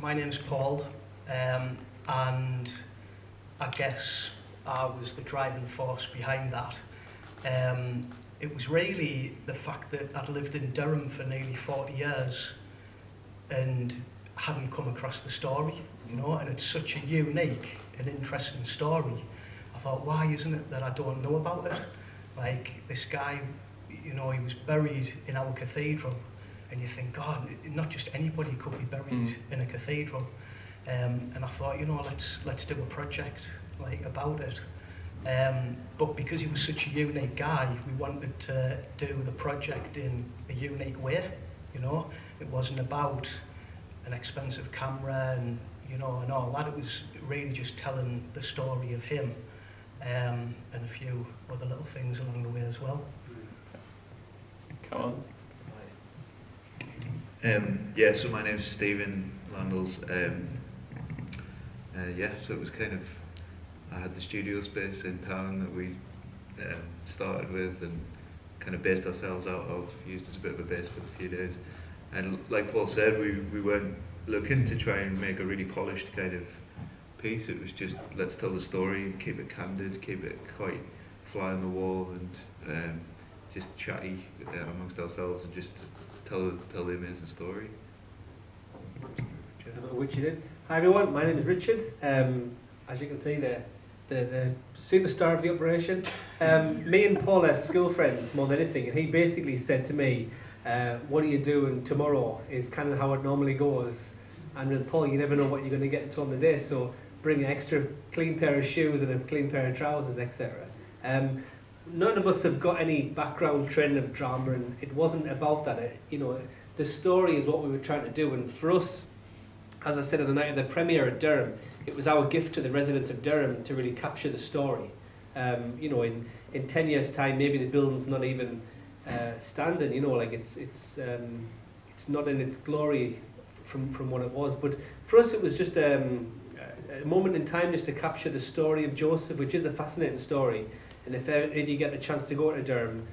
My name's Paul, and I guess I was the driving force behind that. It was really the fact that I'd lived in Durham for nearly 40 years and hadn't come across the story, you know, and it's such a unique and interesting story. I thought, why isn't it that I don't know about it? Like, this guy, you know, he was buried in our cathedral, and you think, God, not just anybody could be buried in a cathedral. And I thought, you know, let's do a project like about it. But because he was such a unique guy, we wanted to do the project in a unique way. You know, it wasn't about an expensive camera and, you know, and all that. It was really just telling the story of him, and a few other little things along the way as well. Come on. Yeah, so my name's Steven Landles. Yeah, so it was kind of, I had the studio space in town that we started with and kind of based ourselves out of, used as a bit of a base for a few days. And like Paul said, we weren't looking to try and make a really polished kind of piece. It was just, let's tell the story, keep it candid, keep it quite fly on the wall, and just chatty amongst ourselves and just tell the amazing story. Which you did. Hi everyone, my name is Richard. As you can see, the superstar of the operation. Me and Paul are school friends more than anything, and he basically said to me, what are you doing tomorrow is kind of how it normally goes. And with Paul, you never know what you're going to get until on the day, so bring an extra clean pair of shoes and a clean pair of trousers, etc. None of us have got any background training of drama, and it wasn't about that. You know, the story is what we were trying to do, and for us, as I said on the night of the premiere at Durham, it was our gift to the residents of Durham to really capture the story. You know, in 10 years' time, maybe the building's not even standing. You know, like it's not in its glory from what it was. But for us, it was just a moment in time just to capture the story of Joseph, which is a fascinating story. And if you get the chance to go to Durham,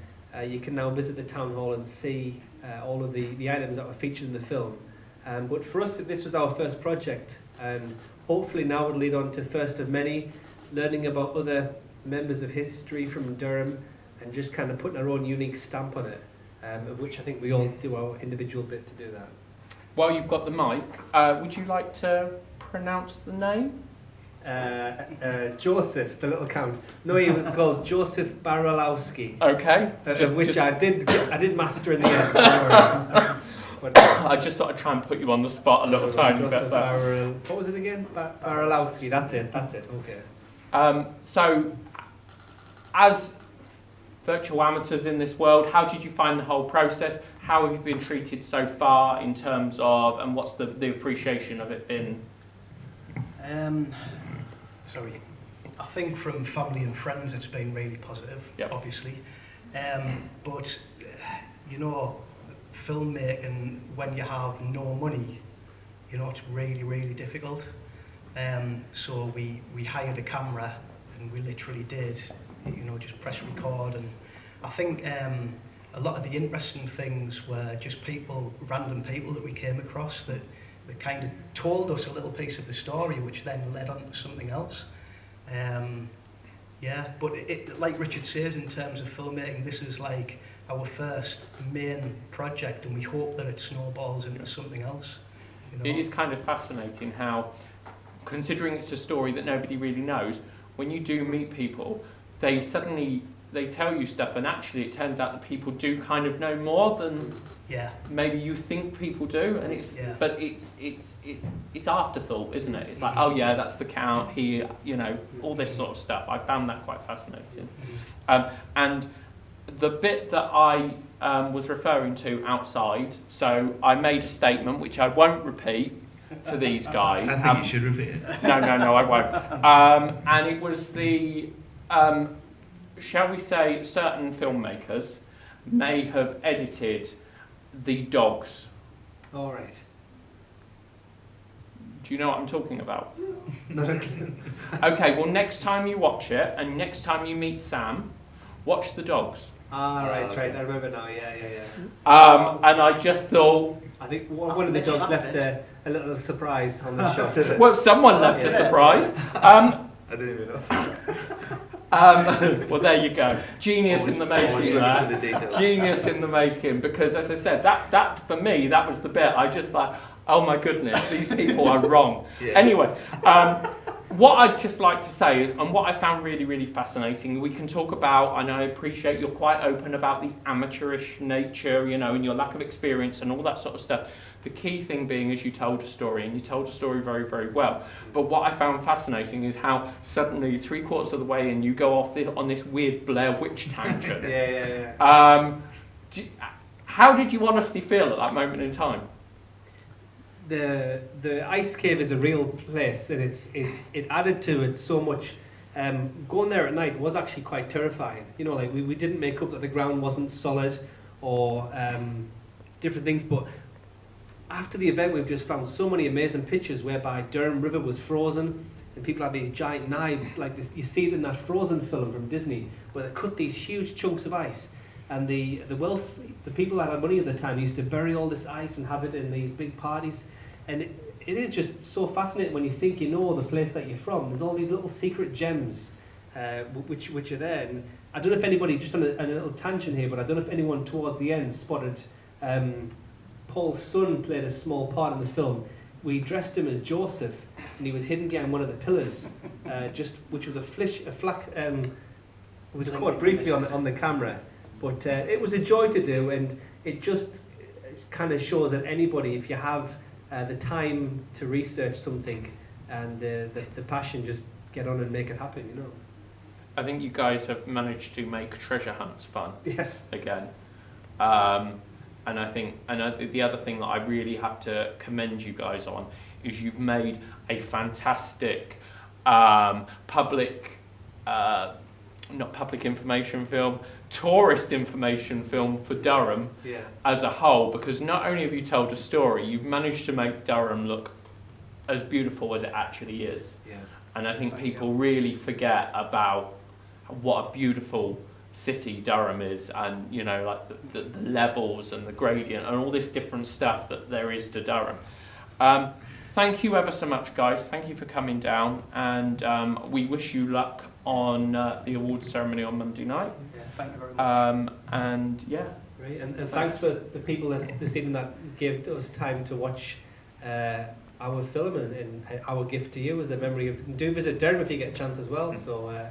you can now visit the town hall and see all of the items that were featured in the film. But for us, this was our first project, and hopefully now it'll lead on to first of many, learning about other members of history from Durham and just kind of putting our own unique stamp on it, of which I think we all do our individual bit to do that. While you've got the mic, would you like to pronounce the name? Joseph, the little count. No, he was called Joseph Baralowski. Okay. Which I did master in the end. I just thought I'd try and put you on the spot a little tiny bit there. What was it again? Baralowski, that's it, okay. So, as virtual amateurs in this world, how did you find the whole process? How have you been treated so far in terms of, and what's the appreciation of it been? I think from family and friends it's been really positive, yep. Obviously. But, you know, filmmaking, when you have no money, you know, it's really, really difficult. So we hired a camera and we literally did, you know, just press record. And I think a lot of the interesting things were just random people that we came across that kind of told us a little piece of the story, which then led on to something else. Yeah, but like Richard says, in terms of filmmaking, this is like our first main project, and we hope that it snowballs into something else. You know? It is kind of fascinating how, considering it's a story that nobody really knows, when you do meet people, they tell you stuff, and actually it turns out that people do kind of know more than maybe you think people do, and but it's afterthought, isn't it? It's like, oh yeah, that's the count here, you know, all this sort of stuff. I found that quite fascinating. And the bit that I was referring to outside, so I made a statement which I won't repeat to these guys. I think you should repeat it. No, I won't. And it was the, shall we say, certain filmmakers may have edited the dogs. All right. Do you know what I'm talking about? Not a clue. Okay, well, next time you watch it, and next time you meet Sam, watch the dogs. Right, I remember now, yeah. And I just thought... I think one of the dogs left a little surprise on the shot. Well, someone left a surprise. I didn't even know. Well, there you go. Genius Always- in the always making. looking That. for the details. Genius in the making. Because, as I said, that for me, that was the bit. I just like, oh my goodness, these people are wrong. Yeah. Anyway, what I'd just like to say is, and what I found really, really fascinating, we can talk about, and I appreciate you're quite open about the amateurish nature, you know, and your lack of experience and all that sort of stuff. The key thing being is you told a story, and you told a story very, very well. But what I found fascinating is how suddenly 3/4 of the way in, you go off on this weird Blair Witch tangent. Yeah. How did you honestly feel at that moment in time? The ice cave is a real place, and it added to it so much. Going there at night was actually quite terrifying. You know, like we didn't make up that the ground wasn't solid or different things, but after the event, we've just found so many amazing pictures whereby Durham River was frozen, and people had these giant knives, like this, you see it in that Frozen film from Disney, where they cut these huge chunks of ice. And the people that had money at the time used to bury all this ice and have it in these big parties. And it is just so fascinating when you think you know the place that you're from. There's all these little secret gems which are there. And I don't know if anybody, just on a little tangent here, but I don't know if anyone towards the end spotted Paul's son played a small part in the film. We dressed him as Joseph, and he was hidden behind one of the pillars, which was it was caught briefly on the camera. But it was a joy to do, and it just kind of shows that anybody, if you have the time to research something and the passion, just get on and make it happen, you know. I think you guys have managed to make treasure hunts fun. Yes. Again. And I think, the other thing that I really have to commend you guys on is you've made a fantastic not public information film, tourist information film for Durham as a whole, because not only have you told a story, you've managed to make Durham look as beautiful as it actually is. Yeah. And I think people really forget about what a beautiful city Durham is, and you know, like the levels and the gradient and all this different stuff that there is to Durham. Thank you ever so much, guys. Thank you for coming down, and we wish you luck on the awards ceremony on Monday night. Yeah, thank you very much. And yeah. Great, and thanks for the people this evening that gave us time to watch our film, and our gift to you as a memory of. Do visit Durham if you get a chance as well. So